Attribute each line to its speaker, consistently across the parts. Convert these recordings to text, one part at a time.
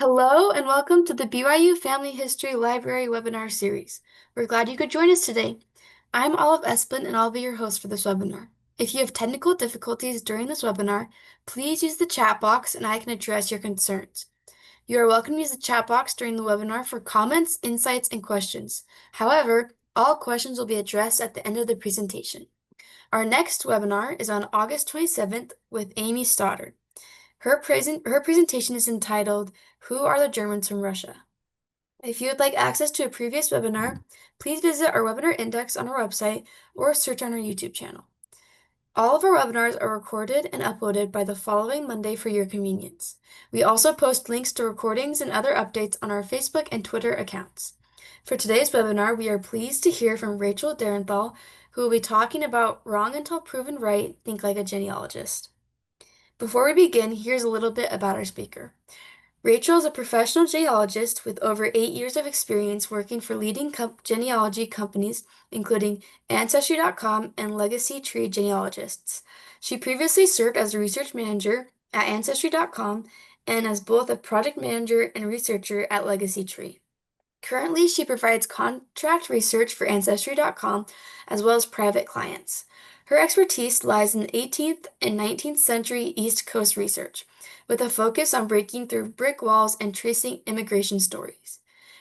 Speaker 1: Hello and welcome to the BYU Family History Library webinar series. We're glad you could join us today. I'm Olive Esplin and I'll be your host for this webinar. If you have technical difficulties during this webinar, please use the chat box and I can address your concerns. You are welcome to use the chat box during the webinar for comments, insights, and questions. However, all questions will be addressed at the end of the presentation. Our next webinar is on August 27th with Amy Stoddard. Her presentation is entitled, Who are the Germans from Russia? If you would like access to a previous webinar, please visit our webinar index on our website or search on our YouTube channel. All of our webinars are recorded and uploaded by the following Monday for your convenience. We also post links to recordings and other updates on our Facebook and Twitter accounts. For today's webinar, we are pleased to hear from Rachel Derenthal, who will be talking about Wrong Until Proven Right, Think Like a Genealogist. Before we begin, here's a little bit about our speaker. Rachel is a professional genealogist with over 8 years of experience working for leading genealogy companies, including Ancestry.com and Legacy Tree Genealogists. She previously served as a research manager at Ancestry.com and as both a project manager and researcher at Legacy Tree. Currently, she provides contract research for Ancestry.com as well as private clients. Her expertise lies in 18th and 19th century East Coast research, with a focus on breaking through brick walls and tracing immigration stories.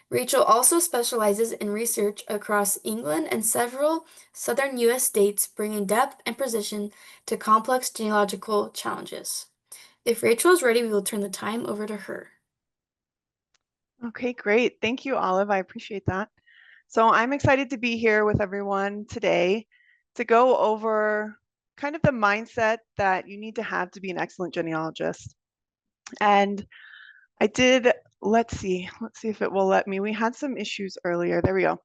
Speaker 1: Rachel also specializes in research across England and several southern U.S. states, bringing depth and precision to complex genealogical challenges. If Rachel is ready, we will turn the time over to her.
Speaker 2: Okay, great. Thank you, Olive. I appreciate that. So I'm excited to be here with everyone today to go over kind of the mindset that you need to have to be an excellent genealogist. And I did, let's see if it will let me. We had some issues earlier. There we go.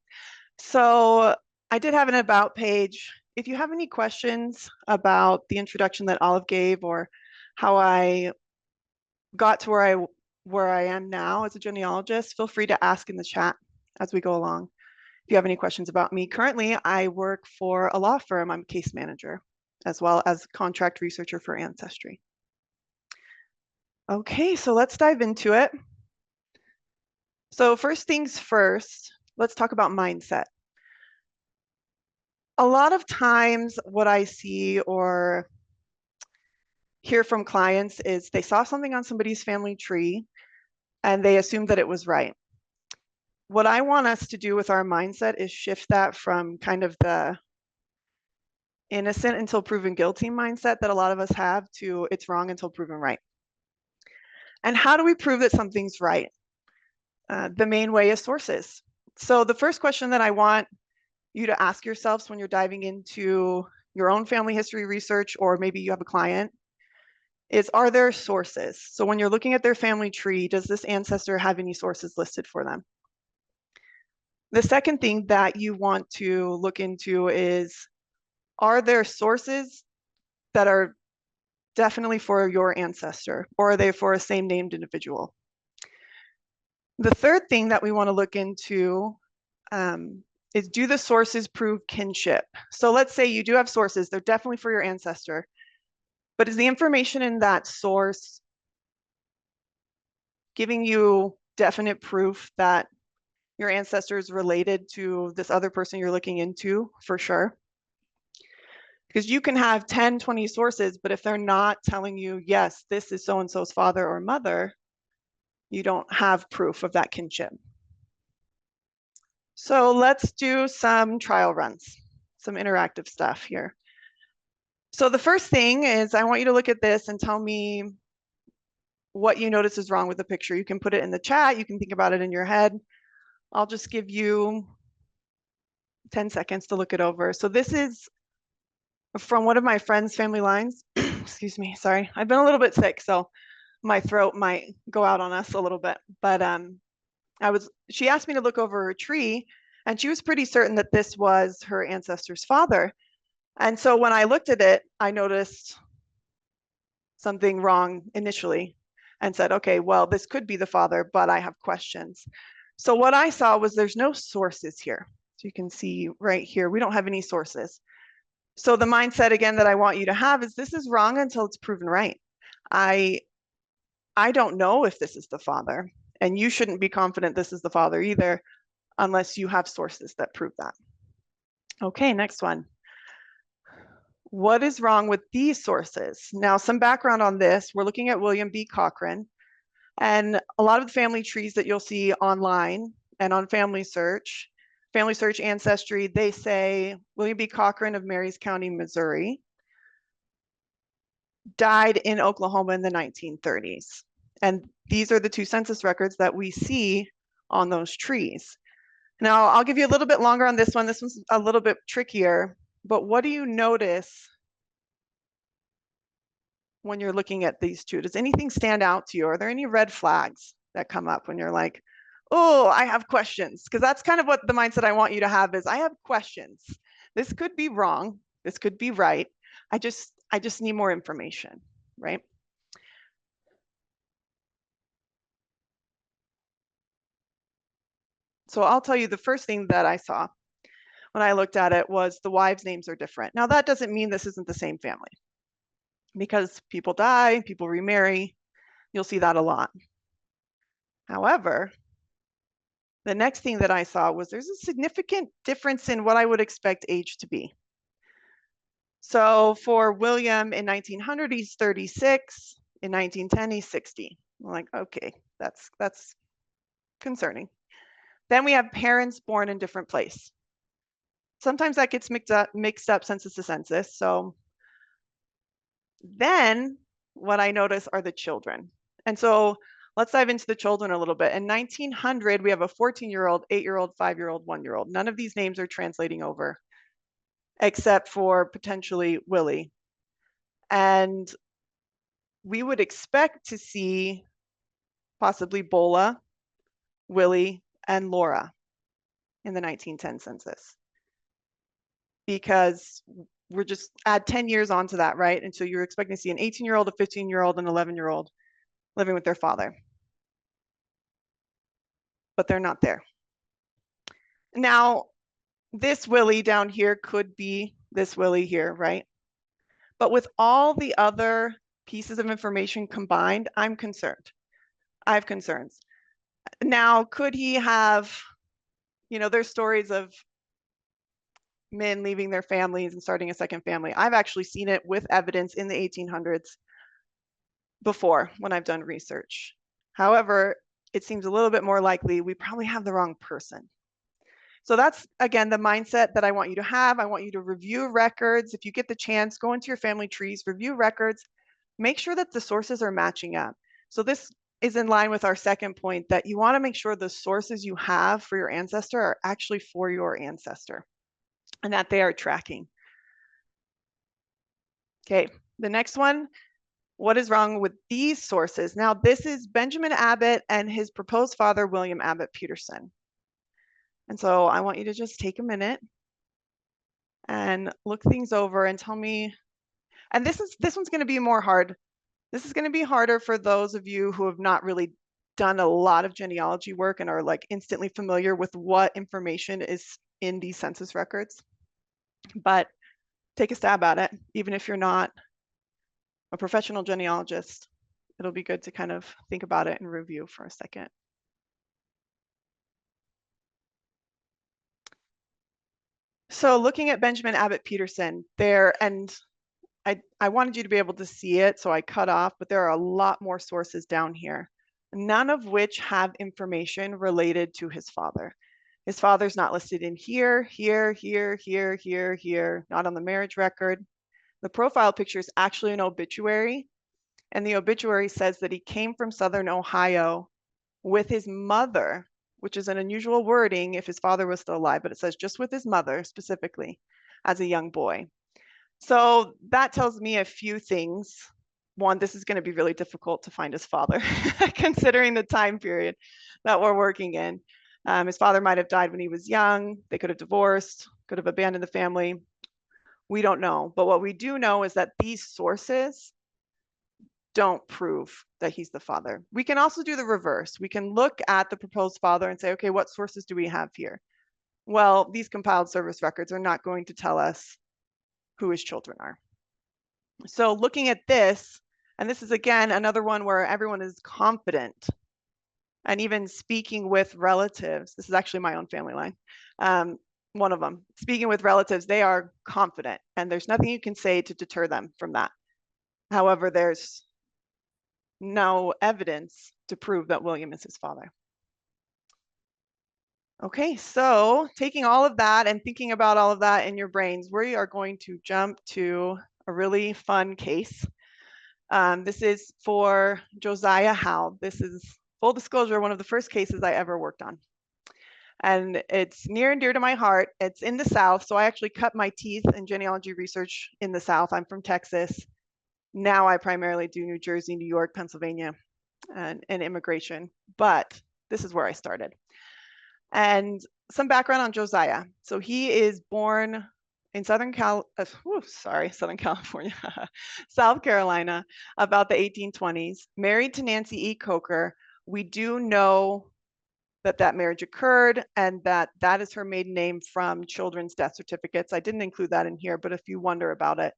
Speaker 2: So I did have an about page. If you have any questions about the introduction that Olive gave or how I got to where I am now as a genealogist, feel free to ask in the chat as we go along. If you have any questions about me, currently I work for a law firm. I'm a case manager as well as contract researcher for Ancestry. Okay, so let's dive into it. So first things first, let's talk about mindset. A lot of times what I see or hear from clients is they saw something on somebody's family tree and they assumed that it was right. What I want us to do with our mindset is shift that from kind of the innocent until proven guilty mindset that a lot of us have to it's wrong until proven right. And how do we prove that something's right? The main way is sources. So the first question that I want you to ask yourselves when you're diving into your own family history research, or maybe you have a client, is are there sources? So when you're looking at their family tree, does this ancestor have any sources listed for them? The second thing that you want to look into is, are there sources that are definitely for your ancestor, or are they for a same named individual? The third thing that we want to look into is, do the sources prove kinship? So let's say you do have sources, they're definitely for your ancestor, but is the information in that source giving you definite proof that your ancestor is related to this other person you're looking into for sure? Because you can have 10, 20 sources, but if they're not telling you, yes, this is so-and-so's father or mother, you don't have proof of that kinship. So let's do some trial runs, some interactive stuff here. So the first thing is I want you to look at this and tell me what you notice is wrong with the picture. You can put it in the chat, you can think about it in your head. I'll just give you 10 seconds to look it over. So this is from one of my friend's family lines. Excuse me, sorry. I've been a little bit sick, so my throat might go out on us a little bit. But she asked me to look over her tree, and she was pretty certain that this was her ancestor's father. And so when I looked at it, I noticed something wrong initially and said, okay, well, this could be the father, but I have questions. So what I saw was there's no sources here. So you can see right here, we don't have any sources. So the mindset again that I want you to have is, this is wrong until it's proven right. I don't know if this is the father. And you shouldn't be confident this is the father either, unless you have sources that prove that. Okay, next one. What is wrong with these sources? Now, some background on this. We're looking at William B. Cochran, and a lot of the family trees that you'll see online and on Family Search Ancestry, they say William B. Cochran of Marys County, Missouri, died in Oklahoma in the 1930s. And these are the two census records that we see on those trees. Now, I'll give you a little bit longer on this one. This one's a little bit trickier, but what do you notice when you're looking at these two? Does anything stand out to you? Are there any red flags that come up when you're like, oh, I have questions? Because that's kind of what the mindset I want you to have is I have questions. This could be wrong. This could be right. I just need more information, right? So I'll tell you the first thing that I saw when I looked at it was the wives' names are different. Now, that doesn't mean this isn't the same family, because people die, people remarry. You'll see that a lot. However, the next thing that I saw was there's a significant difference in what I would expect age to be. So for William in 1900, he's 36. In 1910, he's 60. I'm like, okay, that's concerning. Then we have parents born in different place. Sometimes that gets mixed up census to census. So then what I notice are the children. And so let's dive into the children a little bit. In 1900, we have a 14-year-old, 8-year-old, 5-year-old, 1-year-old. None of these names are translating over, except for potentially Willie. And we would expect to see possibly Bola, Willie, and Laura in the 1910 census, because we're just add 10 years onto that, right? And so you're expecting to see an 18-year-old, a 15-year-old, and 11-year-old living with their father. But they're not there. Now, this Willie down here could be this Willie here, right? But with all the other pieces of information combined, I'm concerned. I have concerns. Now, could he have, there's stories of men leaving their families and starting a second family. I've actually seen it with evidence in the 1800s before when I've done research. However, it seems a little bit more likely we probably have the wrong person. So that's, again, the mindset that I want you to have. I want you to review records. If you get the chance, go into your family trees, review records, make sure that the sources are matching up. So this is in line with our second point, that you want to make sure the sources you have for your ancestor are actually for your ancestor and that they are tracking. Okay, the next one, what is wrong with these sources? Now, this is Benjamin Abbott and his proposed father, William Abbott Peterson. And so I want you to just take a minute and look things over and tell me, and this one's going to be more hard. This is going to be harder for those of you who have not really done a lot of genealogy work and are like instantly familiar with what information is in these census records. But take a stab at it, even if you're not a professional genealogist. It'll be good to kind of think about it and review for a second. So looking at Benjamin Abbott Peterson there, and I wanted you to be able to see it, so I cut off, but there are a lot more sources down here, none of which have information related to his father. His father's not listed in here, here, here, here, here, here, not on the marriage record. The profile picture is actually an obituary, and the obituary says that he came from Southern Ohio with his mother, which is an unusual wording if his father was still alive, but it says just with his mother specifically as a young boy. So that tells me a few things. One, this is going to be really difficult to find his father, considering the time period that we're working in. His father might have died when he was young. They could have divorced, could have abandoned the family. We don't know. But what we do know is that these sources don't prove that he's the father. We can also do the reverse. We can look at the proposed father and say, okay, what sources do we have here? Well, these compiled service records are not going to tell us who his children are. So looking at this, and this is again another one where everyone is confident and even speaking with relatives. This is actually my own family line. One of them, speaking with relatives, they are confident, and there's nothing you can say to deter them from that. However, there's no evidence to prove that William is his father. Okay, so taking all of that and thinking about all of that in your brains, we are going to jump to a really fun case. This is for Josiah Howe. This is, full disclosure, one of the first cases I ever worked on. And it's near and dear to my heart. It's in the South, so I actually cut my teeth in genealogy research in the South. I'm from Texas. Now I primarily do New Jersey, New York, Pennsylvania, and immigration. But this is where I started. And some background on Josiah. So he is born in Southern California, South Carolina, about the 1820s, married to Nancy E. Coker. We do know that that marriage occurred and that that is her maiden name from children's death certificates. I didn't include that in here, but if you wonder about it,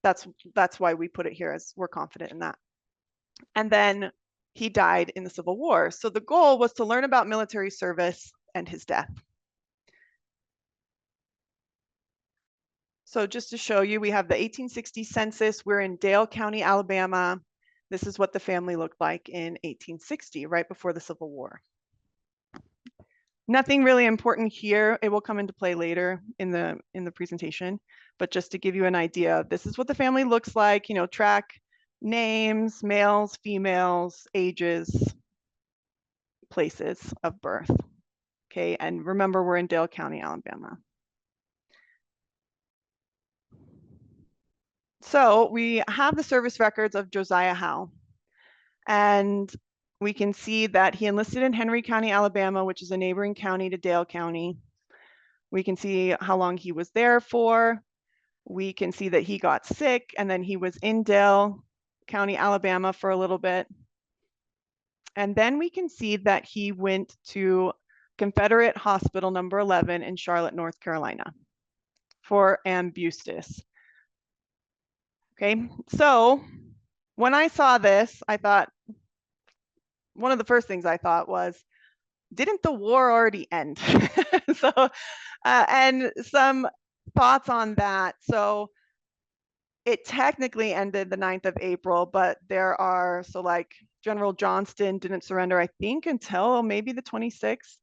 Speaker 2: that's why we put it here, as we're confident in that. And then he died in the Civil War. So the goal was to learn about military service and his death. So just to show you, we have the 1860 census. We're in Dale County, Alabama. This is what the family looked like in 1860, right before the Civil War. Nothing really important here. It will come into play later in the presentation, but just to give you an idea, this is what the family looks like. You know, track names, males, females, ages, places of birth. Okay, and remember, we're in Dale County, Alabama. So we have the service records of Josiah Howe, and we can see that he enlisted in Henry County, Alabama, which is a neighboring county to Dale County. We can see how long he was there for. We can see that he got sick, and then he was in Dale County, Alabama for a little bit. And then we can see that he went to Confederate Hospital number 11 in Charlotte, North Carolina for Ambustis. Okay, so when I saw this, I thought, one of the first things I thought was, didn't the war already end? So, and some thoughts on that. So it technically ended the 9th of April, but there are, so like General Johnston didn't surrender, I think, until maybe the 26th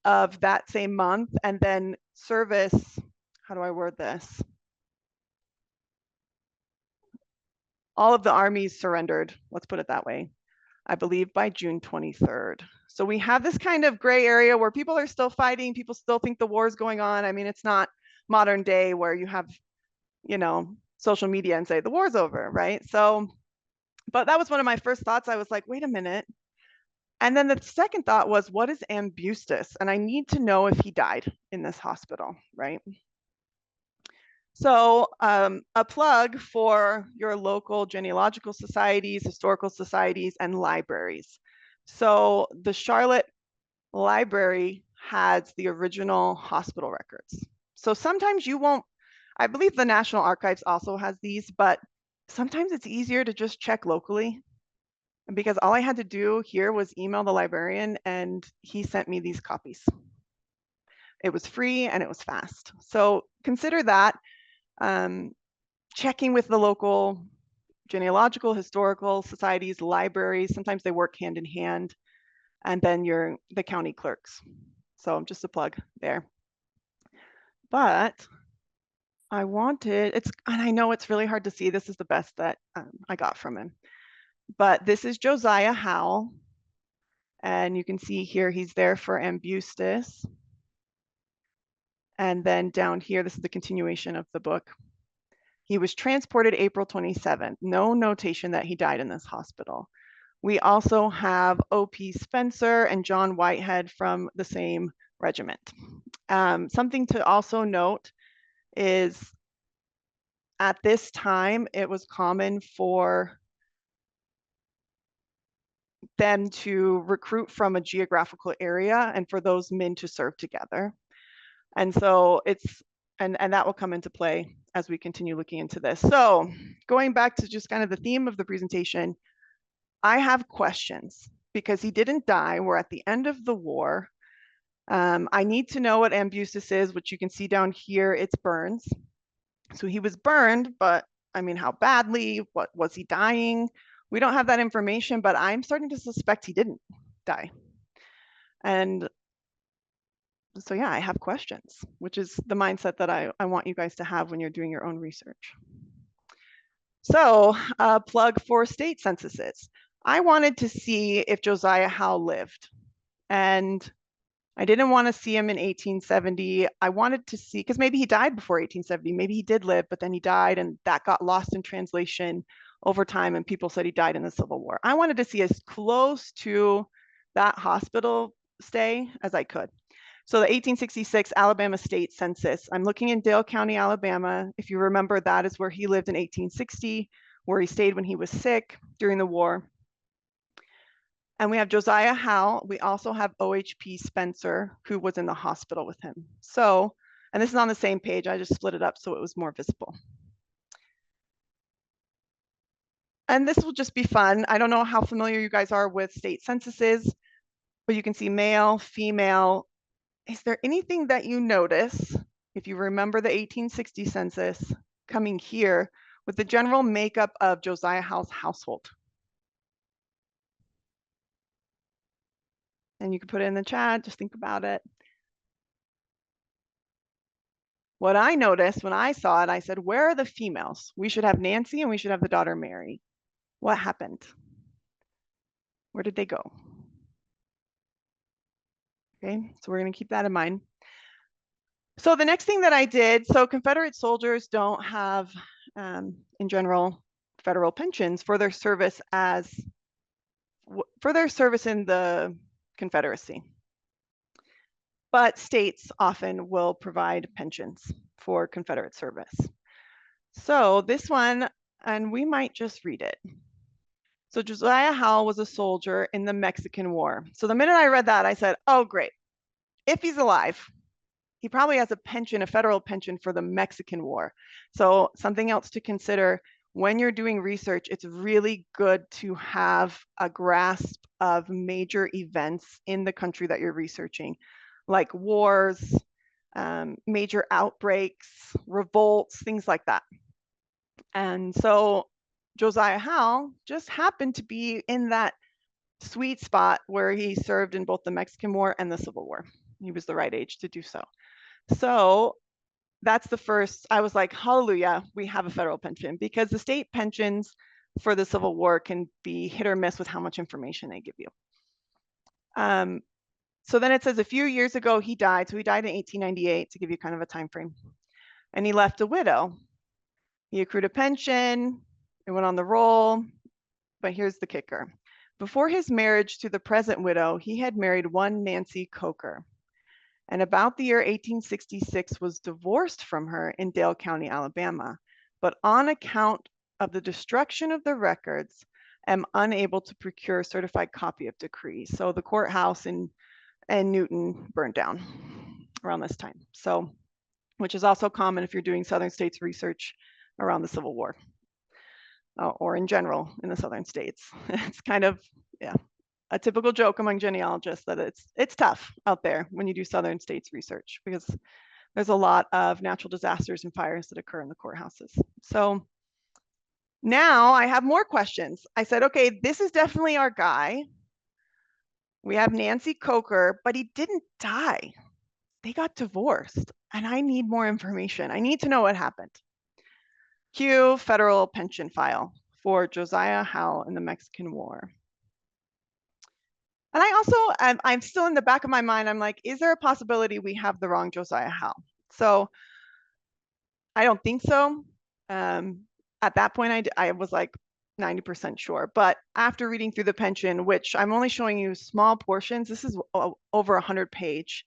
Speaker 2: of that same month. And then service, how do I word this? All of the armies surrendered, let's put it that way, I believe by June 23rd. So we have this kind of gray area where people are still fighting, people still think the war is going on. I mean, it's not modern day where you have, you know, social media and say the war's over, right? So, but that was one of my first thoughts. I was like, wait a minute. And then the second thought was, what is Ambustis? And I need to know if he died in this hospital, right? So a plug for your local genealogical societies, historical societies, and libraries. So the Charlotte Library has the original hospital records. So sometimes you won't, I believe the National Archives also has these, but sometimes it's easier to just check locally. And because all I had to do here was email the librarian and he sent me these copies. It was free and it was fast. So consider that. Checking with the local genealogical, historical societies, libraries. Sometimes they work hand in hand, and then the county clerks. So just a plug there. But I wanted, and I know it's really hard to see. This is the best that I got from him. But this is Josiah Howe. And you can see here, he's there for Ambustis. And then down here, this is the continuation of the book. He was transported April 27th. No notation that he died in this hospital. We also have O.P. Spencer and John Whitehead from the same regiment. Something to also note is at this time, it was common for them to recruit from a geographical area and for those men to serve together. And so and that will come into play as we continue looking into this. So going back to just kind of the theme of the presentation, I have questions because he didn't die. We're at the end of the war. I need to know what ambusis is, which you can see down here. It's burns. So he was burned, but I mean, how badly? What was he dying? We don't have that information, but I'm starting to suspect he didn't die. And so, yeah, I have questions, which is the mindset that I want you guys to have when you're doing your own research. So, plug for state censuses. I wanted to see if Josiah Howe lived, and I didn't want to see him in 1870. I wanted to see, because maybe he died before 1870. Maybe he did live, but then he died, and that got lost in translation over time, and people said he died in the Civil War. I wanted to see as close to that hospital stay as I could. So the 1866 Alabama State Census, I'm looking in Dale County, Alabama. If you remember, that is where he lived in 1860, where he stayed when he was sick during the war. And we have Josiah Howe. We also have OHP Spencer, who was in the hospital with him. So, and this is on the same page. I just split it up so it was more visible. And this will just be fun. I don't know how familiar you guys are with state censuses, but you can see male, female. Is there anything that you notice, if you remember the 1860 census coming here, with the general makeup of Josiah Howe's household? And you can put it in the chat, just think about it. What I noticed when I saw it, I said, where are the females? We should have Nancy and we should have the daughter Mary. What happened? Where did they go? Okay, so we're going to keep that in mind. So the next thing that I did, so Confederate soldiers don't have, in general, federal pensions for their service in the Confederacy. But states often will provide pensions for Confederate service. So this one, and we might just read it. So Josiah Howe was a soldier in the Mexican War. So the minute I read that, I said, oh, great. If he's alive, he probably has a pension, a federal pension for the Mexican War. So something else to consider when you're doing research, it's really good to have a grasp of major events in the country that you're researching, like wars, major outbreaks, revolts, things like that. And so Josiah Howe just happened to be in that sweet spot where he served in both the Mexican War and the Civil War. He was the right age to do so. So that's the first, I was like, hallelujah, we have a federal pension, because the state pensions for the Civil War can be hit or miss with how much information they give you. So then it says a few years ago he died. So he died in 1898, to give you kind of a time frame. And he left a widow. He accrued a pension, it went on the roll, but here's the kicker. Before his marriage to the present widow, he had married one Nancy Coker, and about the year 1866 was divorced from her in Dale County, Alabama, but on account of the destruction of the records, am unable to procure a certified copy of decree. So the courthouse in Newton burned down around this time. So, which is also common if you're doing Southern states research around the Civil War, or in general in the Southern states. It's kind of, yeah, a typical joke among genealogists that it's tough out there when you do Southern states research, because there's a lot of natural disasters and fires that occur in the courthouses. So now I have more questions. I said, okay, this is definitely our guy. We have Nancy Coker, but he didn't die. They got divorced, and I need more information. I need to know what happened. Cue federal pension file for Josiah Howe in the Mexican War. And I also, I'm still in the back of my mind, I'm like, is there a possibility we have the wrong Josiah Howe? So I don't think so. At that point, I was like 90% sure. But after reading through the pension, which I'm only showing you small portions, this is over 100-page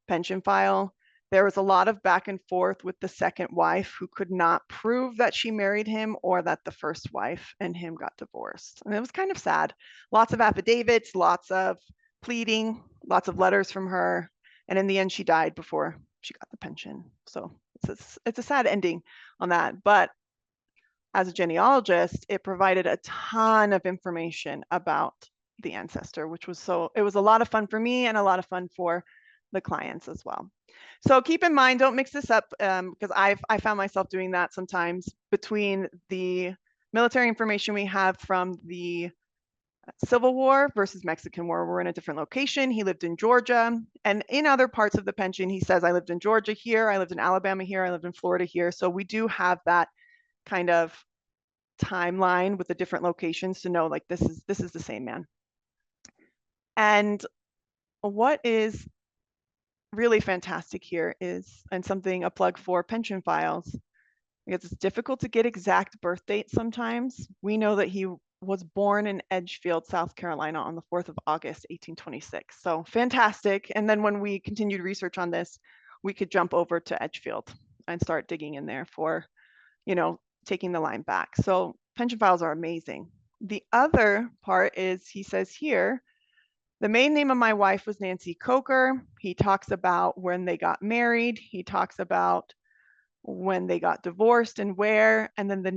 Speaker 2: pension file. There was a lot of back and forth with the second wife, who could not prove that she married him or that the first wife and him got divorced. And it was kind of sad. Lots of affidavits, lots of pleading, lots of letters from her. And in the end, she died before she got the pension. So it's a sad ending on that. But as a genealogist, it provided a ton of information about the ancestor, which was it was a lot of fun for me and a lot of fun for the clients as well. So keep in mind, don't mix this up, because I found myself doing that sometimes between the military information we have from the Civil War versus Mexican War. We're in a different location. He lived in Georgia, and in other parts of the pension, he says, I lived in Georgia here, I lived in Alabama here, I lived in Florida here. So we do have that kind of timeline with the different locations to know, like, this is the same man. And what is really fantastic here is, and something, a plug for pension files, because it's difficult to get exact birth dates sometimes. We know that he was born in Edgefield, South Carolina on the 4th of August, 1826. So fantastic. And then when we continued research on this, we could jump over to Edgefield and start digging in there for, taking the line back. So pension files are amazing. The other part is, he says here, the maiden name of my wife was Nancy Coker. He talks about when they got married. He talks about when they got divorced and where, and then the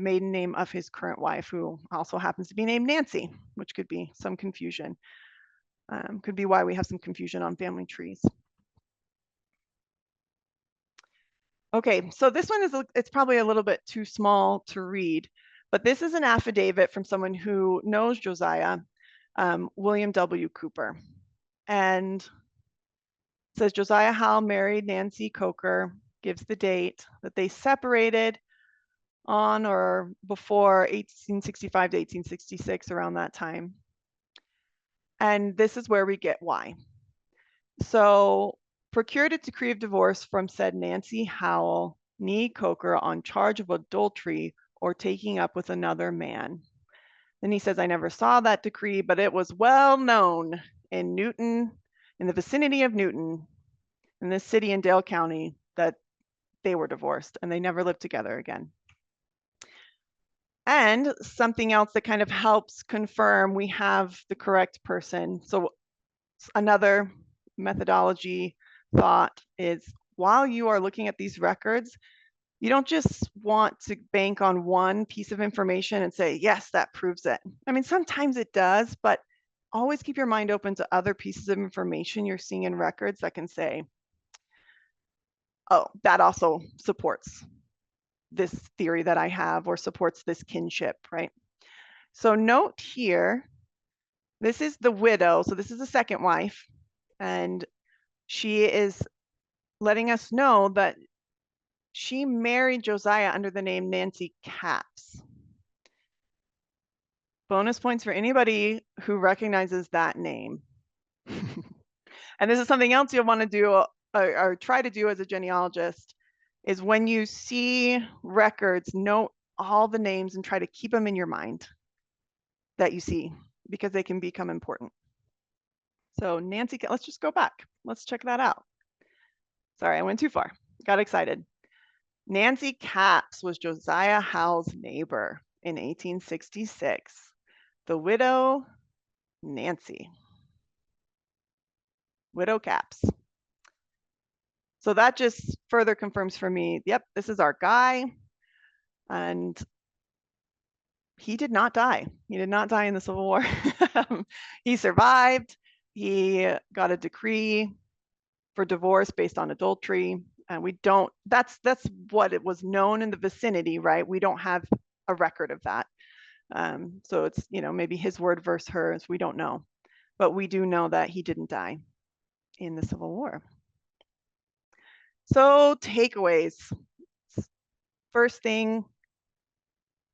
Speaker 2: maiden name of his current wife, who also happens to be named Nancy, which could be some confusion. Could be why we have some confusion on family trees. Okay, so this one it's probably a little bit too small to read, but this is an affidavit from someone who knows Josiah, William W. Cooper. And it says Josiah Howell married Nancy Coker, gives the date that they separated on or before 1865 to 1866, around that time. And this is where we get why. So, procured a decree of divorce from said Nancy Howell, nee Coker, on charge of adultery or taking up with another man. Then he says, I never saw that decree, but it was well known in Newton, in the vicinity of Newton, in this city in Dale County, that they were divorced and they never lived together again. And something else that kind of helps confirm we have the correct person. So another methodology thought is, while you are looking at these records, you don't just want to bank on one piece of information and say, yes, that proves it. I mean, sometimes it does, but always keep your mind open to other pieces of information you're seeing in records that can say, oh, that also supports this theory that I have, or supports this kinship, right? So note here, this is the widow. So this is the second wife, and she is letting us know that she married Josiah under the name Nancy Capps. Bonus points for anybody who recognizes that name. And this is something else you'll want to do, or try to do as a genealogist, is when you see records, note all the names and try to keep them in your mind that you see, because they can become important. So Nancy, let's just go back. Let's check that out. Sorry, I went too far. Got excited. Nancy Capps was Josiah Howell's neighbor in 1866. The widow, Nancy. Widow Capps. So that just further confirms for me, yep, this is our guy. And he did not die. He did not die in the Civil War. He survived. He got a decree for divorce based on adultery. And we don't, that's what it was known in the vicinity, right? We don't have a record of that. So it's, maybe his word versus hers, we don't know. But we do know that he didn't die in the Civil War. So takeaways. First thing,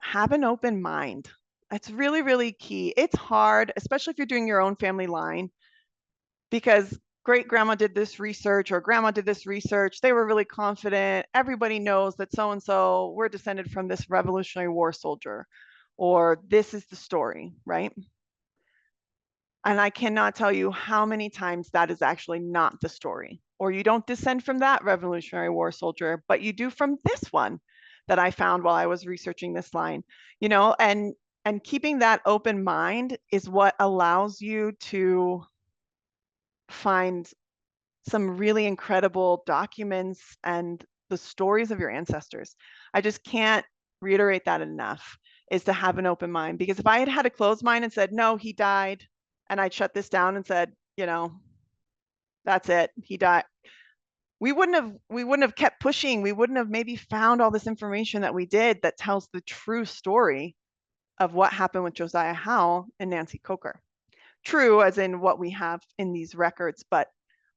Speaker 2: have an open mind. That's really, really key. It's hard, especially if you're doing your own family line, because great grandma did this research or grandma did this research. They were really confident. Everybody knows that so-and-so, we're descended from this Revolutionary War soldier, or this is the story, right? And I cannot tell you how many times that is actually not the story. Or you don't descend from that Revolutionary War soldier, but you do from this one that I found while I was researching this line, and keeping that open mind is what allows you to find some really incredible documents and the stories of your ancestors. I just can't reiterate that enough. is to have an open mind. Because if I had had a closed mind and said, no, he died, and I'd shut this down and said, that's it, he died, we wouldn't have kept pushing. We wouldn't have maybe found all this information that we did that tells the true story of what happened with Josiah Howe and Nancy Coker. True as in what we have in these records, but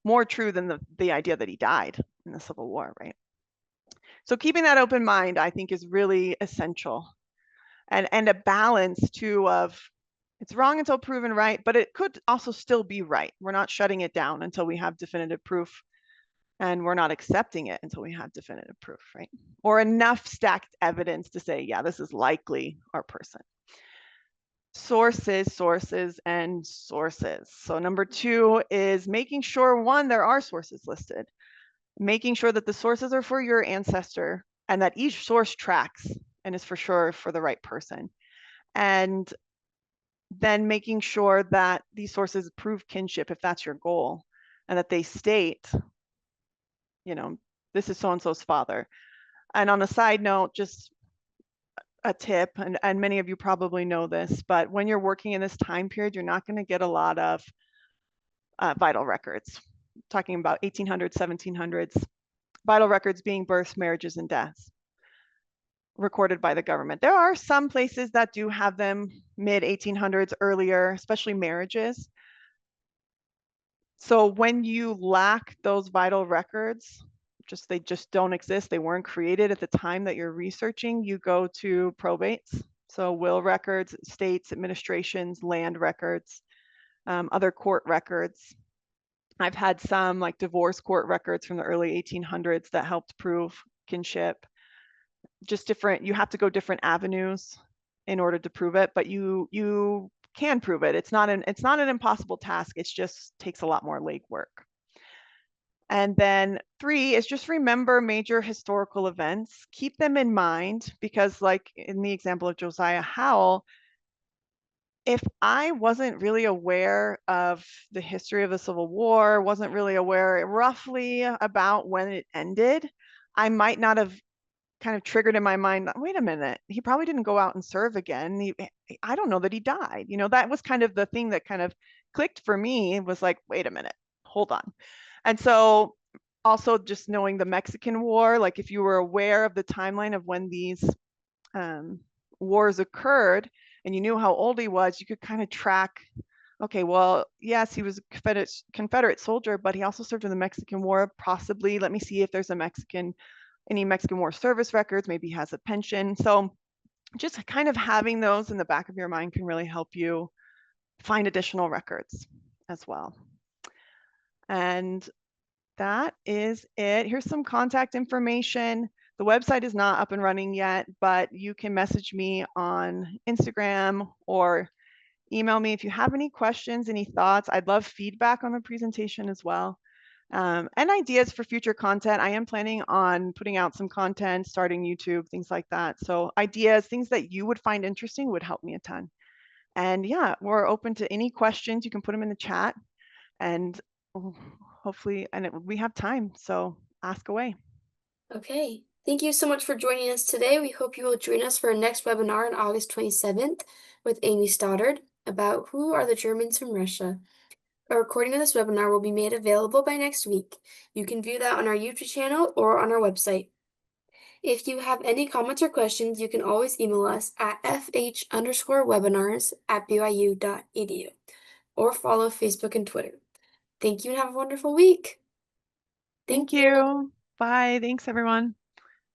Speaker 2: more true than the idea that he died in the Civil War, right? So keeping that open mind, I think, is really essential. And a balance too of it's wrong until proven right, but it could also still be right. We're not shutting it down until we have definitive proof, and we're not accepting it until we have definitive proof, right? Or enough stacked evidence to say, yeah, this is likely our person. Sources, sources, and sources. So number 2 is making sure, one, there are sources listed, making sure that the sources are for your ancestor and that each source tracks and is for sure for the right person. And then making sure that these sources prove kinship if that's your goal, and that they state, this is so-and-so's father. And on a side note, just a tip, and many of you probably know this, but when you're working in this time period, you're not going to get a lot of vital records. Talking about 1800s, 1700s, vital records being births, marriages, and deaths recorded by the government. There are some places that do have them mid 1800s, earlier, especially marriages. So when you lack those vital records, they just don't exist, they weren't created at the time that you're researching, you go to probates. So will records, estates, administrations, land records, other court records. I've had some like divorce court records from the early 1800s that helped prove kinship. Just different, you have to go different avenues in order to prove it, but you can prove it. It's not an impossible task. It just takes a lot more legwork. And then 3 is just remember major historical events. Keep them in mind, because like in the example of Josiah Howell, if I wasn't really aware of the history of the Civil War, wasn't really aware roughly about when it ended, I might not have kind of triggered in my mind, wait a minute, he probably didn't go out and serve again. I don't know that he died. That was kind of the thing that kind of clicked for me. It was like, wait a minute, hold on. And so also just knowing the Mexican War, like if you were aware of the timeline of when these wars occurred and you knew how old he was, you could kind of track, okay, well, yes, he was a Confederate soldier, but he also served in the Mexican War. Possibly, let me see if there's any Mexican War service records, maybe he has a pension. So just kind of having those in the back of your mind can really help you find additional records as well. And that is it. Here's some contact information. The website is not up and running yet, but you can message me on Instagram or email me if you have any questions, any thoughts. I'd love feedback on the presentation as well. And ideas for future content. I am planning on putting out some content, starting YouTube, things like that. So ideas, things that you would find interesting would help me a ton. And yeah, we're open to any questions. You can put them in the chat, and hopefully, we have time, so ask away.
Speaker 1: Okay. Thank you so much for joining us today. We hope you will join us for our next webinar on August 27th with Amy Stoddard about who are the Germans from Russia. A recording of this webinar will be made available by next week. You can view that on our YouTube channel or on our website. If you have any comments or questions, you can always email us at fh_webinars@byu.edu or follow Facebook and Twitter. Thank you and have a wonderful week.
Speaker 2: Thank
Speaker 1: Thank you.
Speaker 2: you. Bye. Thanks, everyone.